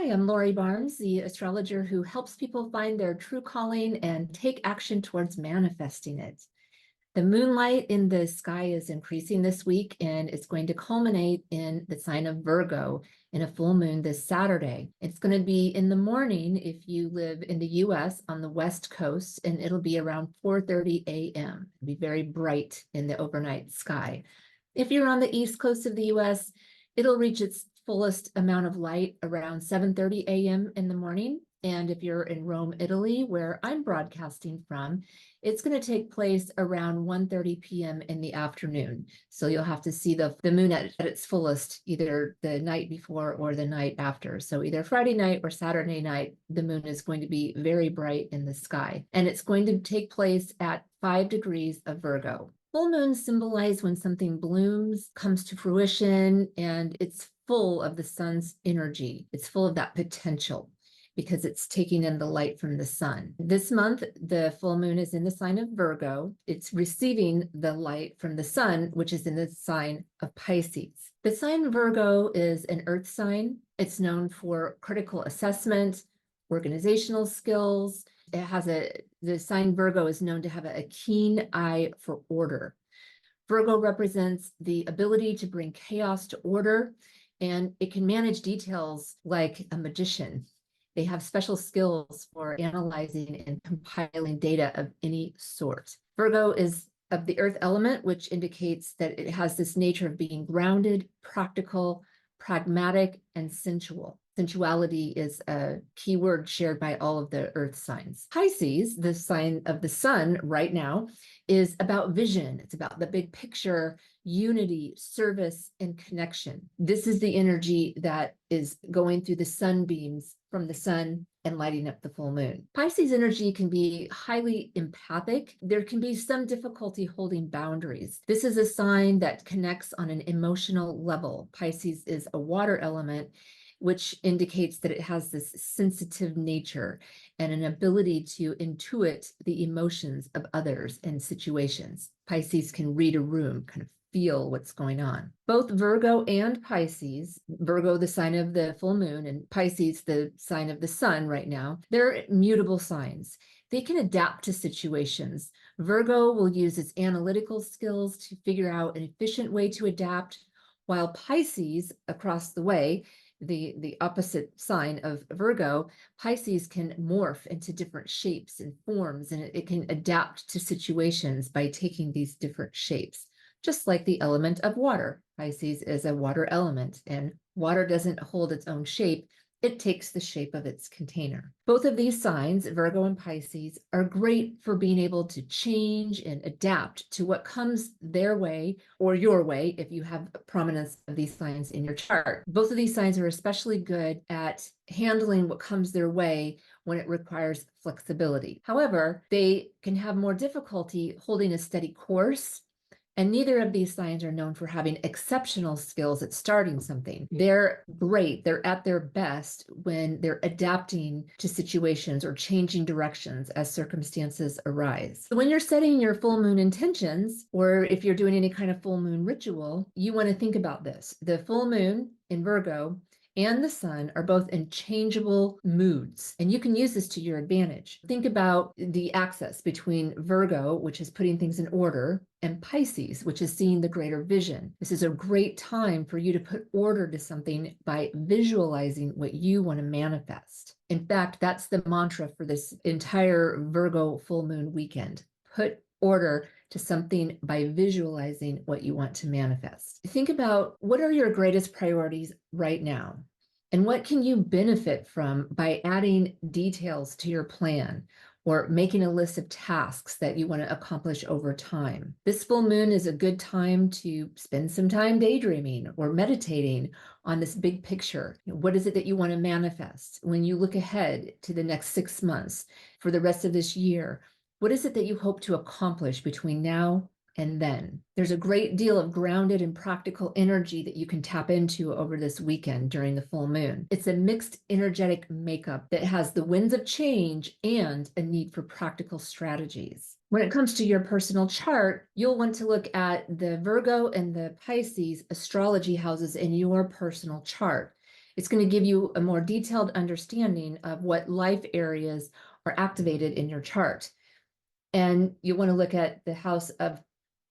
Hi, I'm Lori Barnes, the astrologer who helps people find their true calling and take action towards manifesting it. The moonlight in the sky is increasing this week, and it's going to culminate in the sign of Virgo in a full moon this Saturday. It's going to be in the morning if you live in the US on the West Coast, and it'll be around 4:30 a.m. It'll be very bright in the overnight sky. If you're on the East Coast of the US, it'll reach its fullest amount of light around 7:30 a.m. in the morning. And if you're in Rome, Italy, where I'm broadcasting from, it's going to take place around 1:30 p.m. in the afternoon. So you'll have to see the moon at its fullest either the night before or the night after. So either Friday night or Saturday night, the moon is going to be very bright in the sky. And it's going to take place at 5 degrees of Virgo. Full moons symbolize when something blooms, comes to fruition, and it's full of the sun's energy. It's full of that potential because it's taking in the light from the sun. This month, the full moon is in the sign of Virgo. It's receiving the light from the sun, which is in the sign of Pisces. The sign Virgo is an earth sign. It's known for critical assessment, organizational skills. The sign Virgo is known to have a keen eye for order. Virgo represents the ability to bring chaos to order, and it can manage details like a magician. They have special skills for analyzing and compiling data of any sort. Virgo is of the earth element, which indicates that it has this nature of being grounded, practical, pragmatic, and sensual. Sensuality is a key word shared by all of the earth signs. Pisces, the sign of the sun right now, is about vision. It's about the big picture, unity, service, and connection. This is the energy that is going through the sunbeams from the sun and lighting up the full moon. Pisces energy can be highly empathic. There can be some difficulty holding boundaries. This is a sign that connects on an emotional level. Pisces is a water element, which indicates that it has this sensitive nature and an ability to intuit the emotions of others and situations. Pisces can read a room, kind of feel what's going on. Both Virgo and Pisces, Virgo the sign of the full moon and Pisces the sign of the sun right now, they're mutable signs. They can adapt to situations. Virgo will use its analytical skills to figure out an efficient way to adapt, while Pisces, across the way, the opposite sign of Virgo, Pisces can morph into different shapes and forms, and it can adapt to situations by taking these different shapes, just like the element of water. Pisces is a water element, and water doesn't hold its own shape. It takes the shape of its container. Both of these signs, Virgo and Pisces, are great for being able to change and adapt to what comes their way or your way if you have prominence of these signs in your chart. Both of these signs are especially good at handling what comes their way when it requires flexibility. However, they can have more difficulty holding a steady course. And neither of these signs are known for having exceptional skills at starting something. They're great. They're at their best when they're adapting to situations or changing directions as circumstances arise. So when you're setting your full moon intentions, or if you're doing any kind of full moon ritual, you want to think about this. The full moon in Virgo and the sun are both in changeable moods, and you can use this to your advantage. Think about the axis between Virgo, which is putting things in order, and Pisces, which is seeing the greater vision. This is a great time for you to put order to something by visualizing what you want to manifest. In fact, that's the mantra for this entire Virgo full moon weekend. Put order to something by visualizing what you want to manifest. Think about what are your greatest priorities right now, and what can you benefit from by adding details to your plan or making a list of tasks that you want to accomplish over time. This full moon is a good time to spend some time daydreaming or meditating on this big picture. What is it that you want to manifest when you look ahead to the next 6 months for the rest of this year? What is it that you hope to accomplish between now and then? There's a great deal of grounded and practical energy that you can tap into over this weekend during the full moon. It's a mixed energetic makeup that has the winds of change and a need for practical strategies. When it comes to your personal chart, you'll want to look at the Virgo and the Pisces astrology houses in your personal chart. It's going to give you a more detailed understanding of what life areas are activated in your chart. And you want to look at the house of,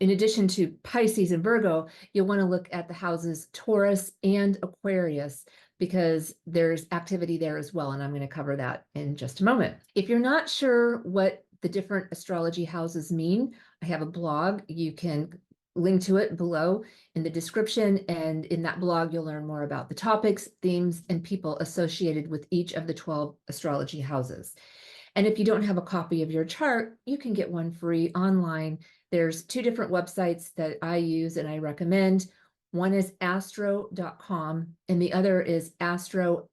in addition to Pisces and Virgo, you'll want to look at the houses Taurus and Aquarius, because there's activity there as well. And I'm going to cover that in just a moment. If you're not sure what the different astrology houses mean, I have a blog. You can link to it below in the description. And in that blog, you'll learn more about the topics, themes, and people associated with each of the 12 astrology houses. And if you don't have a copy of your chart, you can get one free online. There's two different websites that I use and I recommend. One is astro.com and the other is astro-seek.com.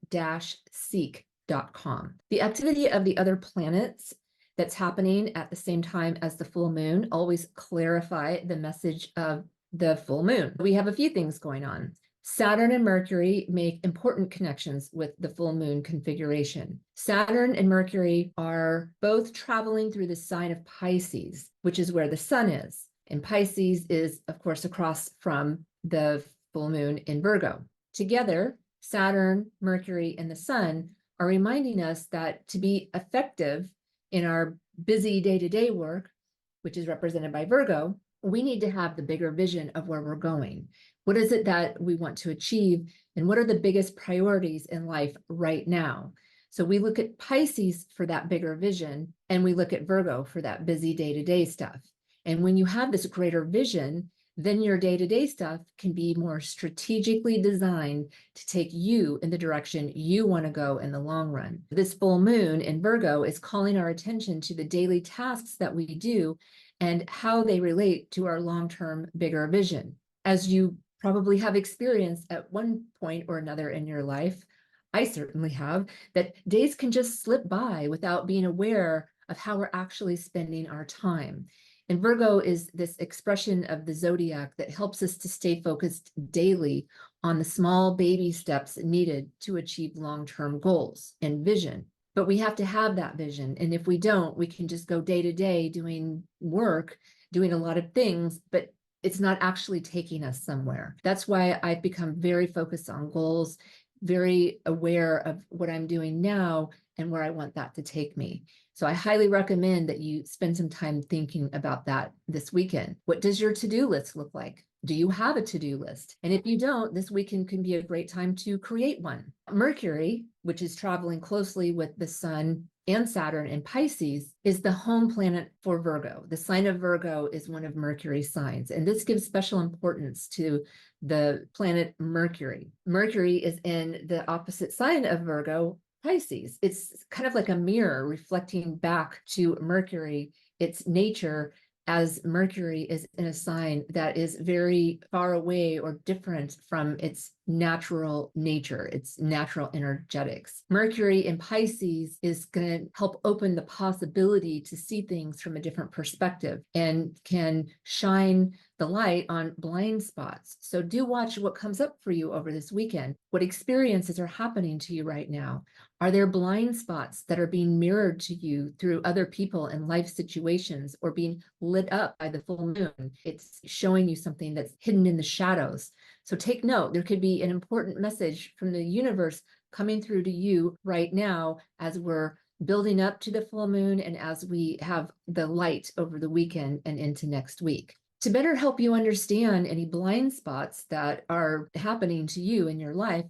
The activity of the other planets that's happening at the same time as the full moon always clarify the message of the full moon. We have a few things going on. Saturn and Mercury make important connections with the full moon configuration. Saturn and Mercury are both traveling through the sign of Pisces, which is where the sun is. And Pisces is, of course, across from the full moon in Virgo. Together, Saturn, Mercury, and the sun are reminding us that to be effective in our busy day-to-day work, which is represented by Virgo, we need to have the bigger vision of where we're going. What is it that we want to achieve? And what are the biggest priorities in life right now? So we look at Pisces for that bigger vision, and we look at Virgo for that busy day-to-day stuff. And when you have this greater vision, then your day-to-day stuff can be more strategically designed to take you in the direction you want to go in the long run. This full moon in Virgo is calling our attention to the daily tasks that we do and how they relate to our long-term bigger vision. As you probably have experienced at one point or another in your life, I certainly have, that days can just slip by without being aware of how we're actually spending our time. And Virgo is this expression of the zodiac that helps us to stay focused daily on the small baby steps needed to achieve long-term goals and vision. But we have to have that vision. And if we don't, we can just go day to day doing work, doing a lot of things, but it's not actually taking us somewhere. That's why I've become very focused on goals, very aware of what I'm doing now and where I want that to take me. So I highly recommend that you spend some time thinking about that this weekend. What does your to-do list look like? Do you have a to-do list? And if you don't, this weekend can be a great time to create one. Mercury, which is traveling closely with the sun and Saturn in Pisces, is the home planet for Virgo. The sign of Virgo is one of Mercury's signs, and this gives special importance to the planet Mercury. Mercury is in the opposite sign of Virgo, Pisces. It's kind of like a mirror reflecting back to Mercury, its nature, as Mercury is in a sign that is very far away or different from its natural nature, its natural energetics. Mercury in Pisces is going to help open the possibility to see things from a different perspective and can shine the light on blind spots. So do watch what comes up for you over this weekend. What experiences are happening to you right now? Are there blind spots that are being mirrored to you through other people and life situations, or being lit up by the full moon? It's showing you something that's hidden in the shadows. So take note, there could be an important message from the universe coming through to you right now as we're building up to the full moon and as we have the light over the weekend and into next week. To better help you understand any blind spots that are happening to you in your life,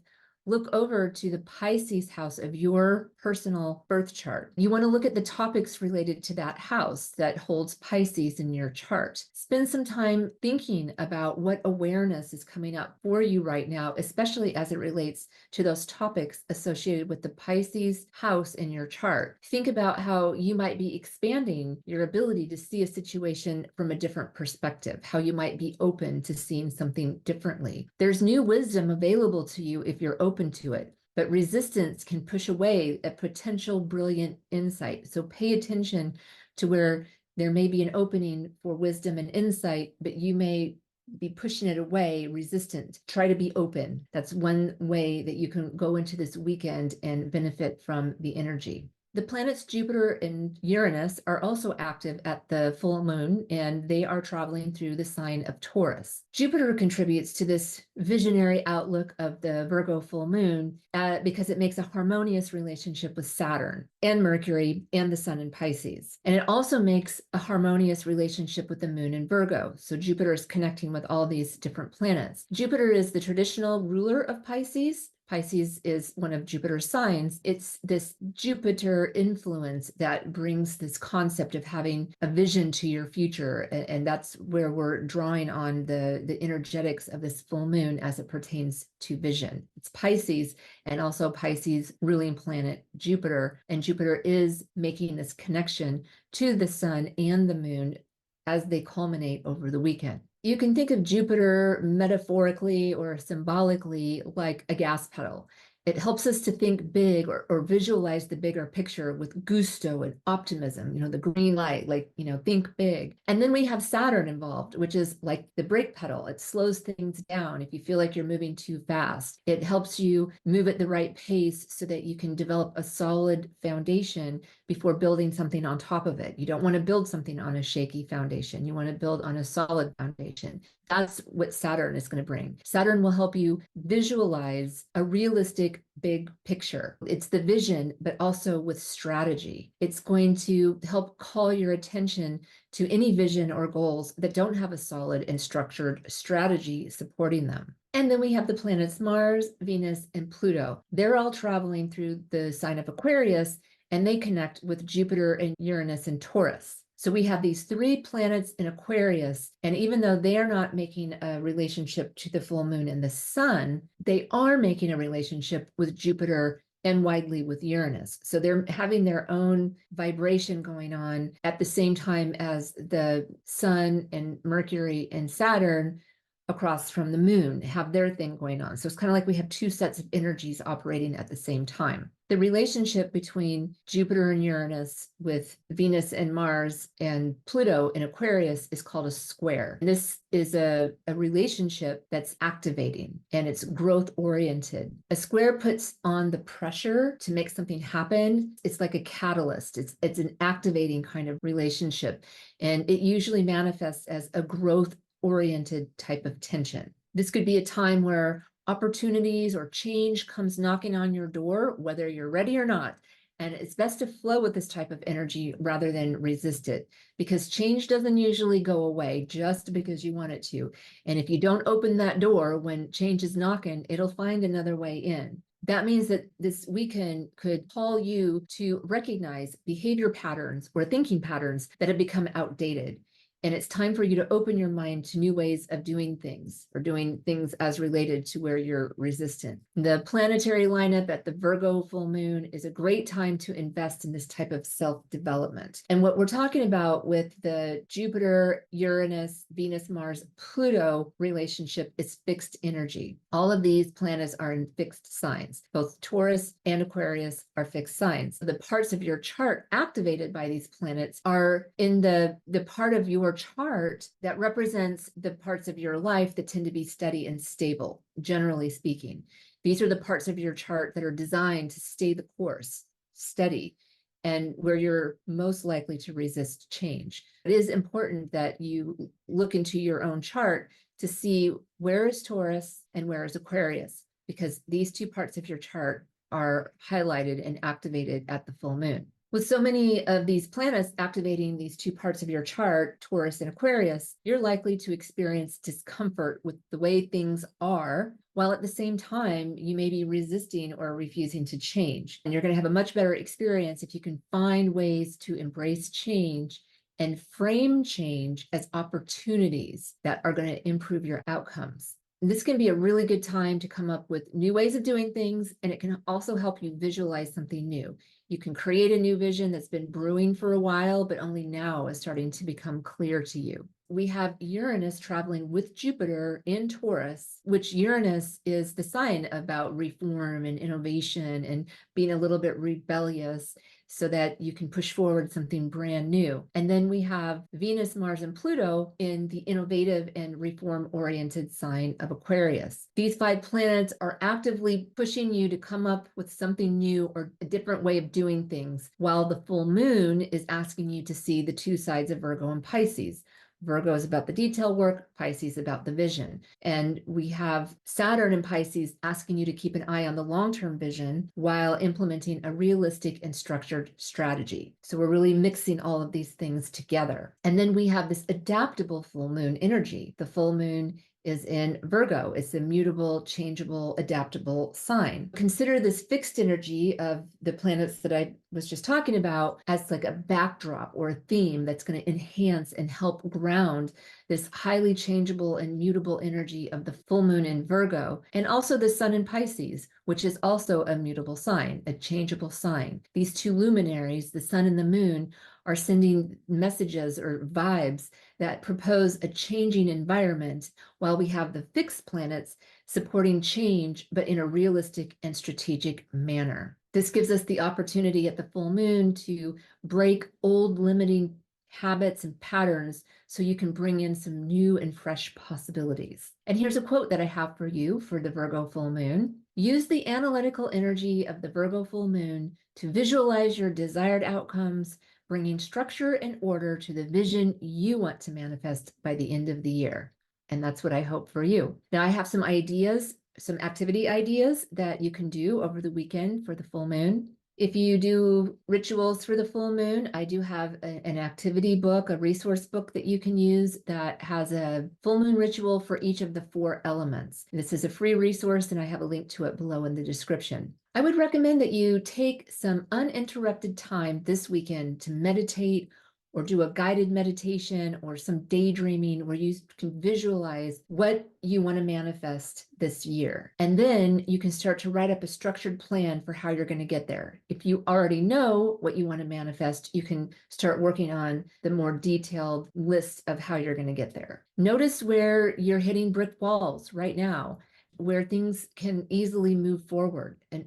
look over to the Pisces house of your personal birth chart. You want to look at the topics related to that house that holds Pisces in your chart. Spend some time thinking about what awareness is coming up for you right now, especially as it relates to those topics associated with the Pisces house in your chart. Think about how you might be expanding your ability to see a situation from a different perspective, how you might be open to seeing something differently. There's new wisdom available to you if you're open to it, but resistance can push away a potential brilliant insight. So pay attention to where there may be an opening for wisdom and insight, but you may be pushing it away, resistant. Try to be open. That's one way that you can go into this weekend and benefit from the energy. The planets Jupiter and Uranus are also active at the full moon, and they are traveling through the sign of Taurus. Jupiter contributes to this visionary outlook of the Virgo full moon because it makes a harmonious relationship with Saturn and Mercury and the Sun in Pisces. And it also makes a harmonious relationship with the moon in Virgo. So Jupiter is connecting with all these different planets. Jupiter is the traditional ruler of Pisces. Pisces is one of Jupiter's signs. It's this Jupiter influence that brings this concept of having a vision to your future. And that's where we're drawing on the energetics of this full moon as it pertains to vision. It's Pisces, and also Pisces ruling planet Jupiter. And Jupiter is making this connection to the sun and the moon as they culminate over the weekend. You can think of Jupiter metaphorically or symbolically like a gas pedal. It helps us to think big or visualize the bigger picture with gusto and optimism, the green light, like, think big. And then we have Saturn involved, which is like the brake pedal. It slows things down if you feel like you're moving too fast. It helps you move at the right pace so that you can develop a solid foundation before building something on top of it. You don't want to build something on a shaky foundation. You want to build on a solid foundation. That's what Saturn is going to bring. Saturn will help you visualize a realistic big picture. It's the vision, but also with strategy. It's going to help call your attention to any vision or goals that don't have a solid and structured strategy supporting them. And then we have the planets Mars, Venus, and Pluto. They're all traveling through the sign of Aquarius, and they connect with Jupiter and Uranus and Taurus. So we have these 3 planets in Aquarius, and even though they are not making a relationship to the full moon and the sun, they are making a relationship with Jupiter and widely with Uranus. So they're having their own vibration going on at the same time as the sun and Mercury and Saturn across from the moon have their thing going on. So it's kind of like we have 2 sets of energies operating at the same time. The relationship between Jupiter and Uranus with Venus and Mars and Pluto in Aquarius is called a square. And this is a relationship that's activating and it's growth oriented. A square puts on the pressure to make something happen. It's like a catalyst. It's an activating kind of relationship. And it usually manifests as a growth oriented type of tension. This could be a time where opportunities or change comes knocking on your door, whether you're ready or not. And it's best to flow with this type of energy rather than resist it, because change doesn't usually go away just because you want it to. And if you don't open that door when change is knocking, it'll find another way in. That means that this weekend could call you to recognize behavior patterns or thinking patterns that have become outdated. And it's time for you to open your mind to new ways of doing things or doing things as related to where you're resistant. The planetary lineup at the Virgo full moon is a great time to invest in this type of self-development. And what we're talking about with the Jupiter, Uranus, Venus, Mars, Pluto relationship is fixed energy. All of these planets are in fixed signs. Both Taurus and Aquarius are fixed signs. The parts of your chart activated by these planets are in the part of your chart that represents the parts of your life that tend to be steady and stable, generally speaking. These are the parts of your chart that are designed to stay the course, steady, and where you're most likely to resist change. It is important that you look into your own chart to see where is Taurus and where is Aquarius, because these 2 parts of your chart are highlighted and activated at the full moon. With so many of these planets activating these 2 parts of your chart, Taurus and Aquarius, you're likely to experience discomfort with the way things are, while at the same time, you may be resisting or refusing to change. And you're going to have a much better experience if you can find ways to embrace change and frame change as opportunities that are going to improve your outcomes. And this can be a really good time to come up with new ways of doing things, and it can also help you visualize something new. You can create a new vision that's been brewing for a while, but only now is starting to become clear to you. We have Uranus traveling with Jupiter in Taurus, which Uranus is the sign about reform and innovation and being a little bit rebellious. so that you can push forward something brand new. And then we have Venus, Mars, and Pluto in the innovative and reform-oriented sign of Aquarius. These 5 planets are actively pushing you to come up with something new or a different way of doing things, while the full moon is asking you to see the 2 sides of Virgo and Pisces. Virgo is about the detail work, Pisces about the vision. And we have Saturn in Pisces asking you to keep an eye on the long-term vision while implementing a realistic and structured strategy. So we're really mixing all of these things together. And then we have this adaptable full moon energy. The full moon is in Virgo. It's a mutable, changeable, adaptable sign. Consider this fixed energy of the planets that I was just talking about as like a backdrop or a theme that's going to enhance and help ground this highly changeable and mutable energy of the full moon in Virgo, and also the sun in Pisces, which is also a mutable sign, a changeable sign. These 2 luminaries, the sun and the moon, are sending messages or vibes that propose a changing environment, while we have the fixed planets supporting change, but in a realistic and strategic manner. This gives us the opportunity at the full moon to break old limiting habits and patterns so you can bring in some new and fresh possibilities. And here's a quote that I have for you for the Virgo full moon. Use the analytical energy of the Virgo full moon to visualize your desired outcomes, bringing structure and order to the vision you want to manifest by the end of the year. And that's what I hope for you. Now, I have some ideas, some activity ideas that you can do over the weekend for the full moon. If you do rituals for the full moon, I do have an activity book, a resource book that you can use that has a full moon ritual for each of the 4 elements. This is a free resource, and I have a link to it below in the description. I would recommend that you take some uninterrupted time this weekend to meditate or do a guided meditation or some daydreaming where you can visualize what you want to manifest this year. And then you can start to write up a structured plan for how you're going to get there. If you already know what you want to manifest, you can start working on the more detailed list of how you're going to get there. Notice where you're hitting brick walls right now, where things can easily move forward. And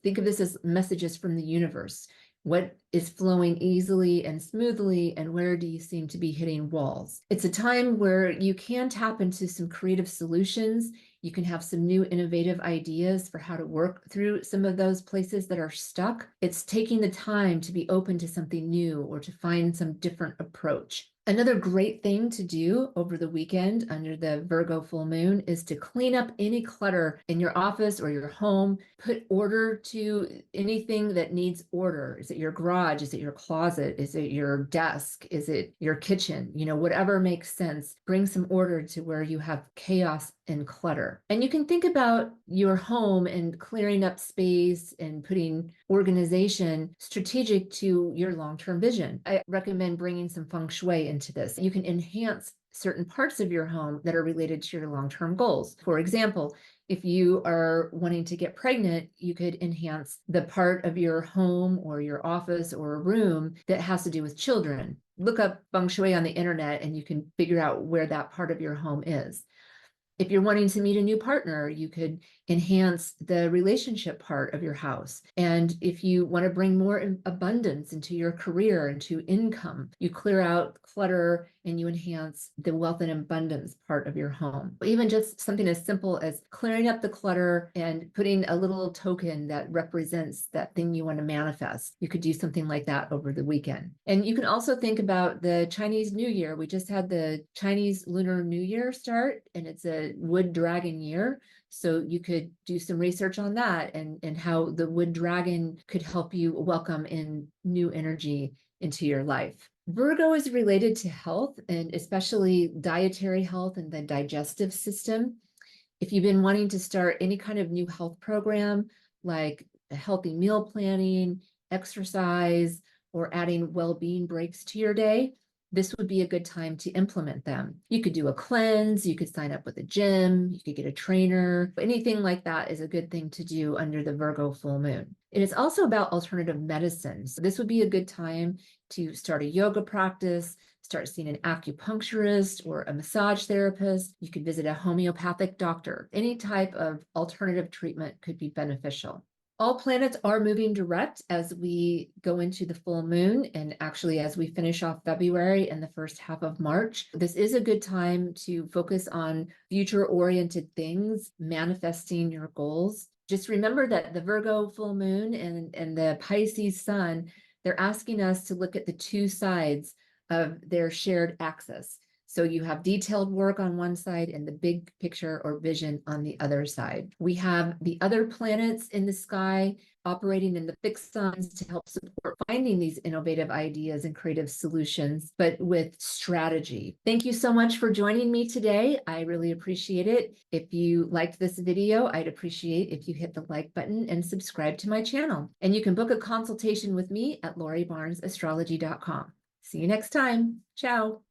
think of this as messages from the universe. What is flowing easily and smoothly, and where do you seem to be hitting walls? It's a time where you can tap into some creative solutions. You can have some new innovative ideas for how to work through some of those places that are stuck. It's taking the time to be open to something new or to find some different approach. Another great thing to do over the weekend under the Virgo full moon is to clean up any clutter in your office or your home. Put order to anything that needs order. Is it your garage? Is it your closet? Is it your desk? Is it your kitchen? You know, whatever makes sense. Bring some order to where you have chaos and clutter. And you can think about your home and clearing up space and putting organization strategic to your long-term vision. I recommend bringing some feng shui into this. You can enhance certain parts of your home that are related to your long-term goals. For example, if you are wanting to get pregnant, you could enhance the part of your home or your office or a room that has to do with children. Look up feng shui on the internet and you can figure out where that part of your home is. If you're wanting to meet a new partner, you could enhance the relationship part of your house. And if you want to bring more abundance into your career, into income, you clear out clutter and you enhance the wealth and abundance part of your home. Even just something as simple as clearing up the clutter and putting a little token that represents that thing you want to manifest. You could do something like that over the weekend. And you can also think about the Chinese New Year. We just had the Chinese Lunar New Year start, and it's a wood dragon year. So you could do some research on that and how the wood dragon could help you welcome in new energy into your life. Virgo is related to health, and especially dietary health and the digestive system. If you've been wanting to start any kind of new health program, like a healthy meal planning, exercise, or adding well-being breaks to your day, this would be a good time to implement them. You could do a cleanse, you could sign up with a gym, you could get a trainer. Anything like that is a good thing to do under the Virgo full moon. And it's also about alternative medicine. So this would be a good time to start a yoga practice, start seeing an acupuncturist or a massage therapist. You could visit a homeopathic doctor. Any type of alternative treatment could be beneficial. All planets are moving direct as we go into the full moon, and actually as we finish off February and the first half of March. This is a good time to focus on future-oriented things, manifesting your goals. Just remember that the Virgo full moon and the Pisces sun, they're asking us to look at the two sides of their shared axis. So you have detailed work on one side and the big picture or vision on the other side. We have the other planets in the sky operating in the fixed signs to help support finding these innovative ideas and creative solutions, but with strategy. Thank you so much for joining me today. I really appreciate it. If you liked this video, I'd appreciate if you hit the like button and subscribe to my channel. And you can book a consultation with me at lauriebarnesastrology.com. See you next time. Ciao.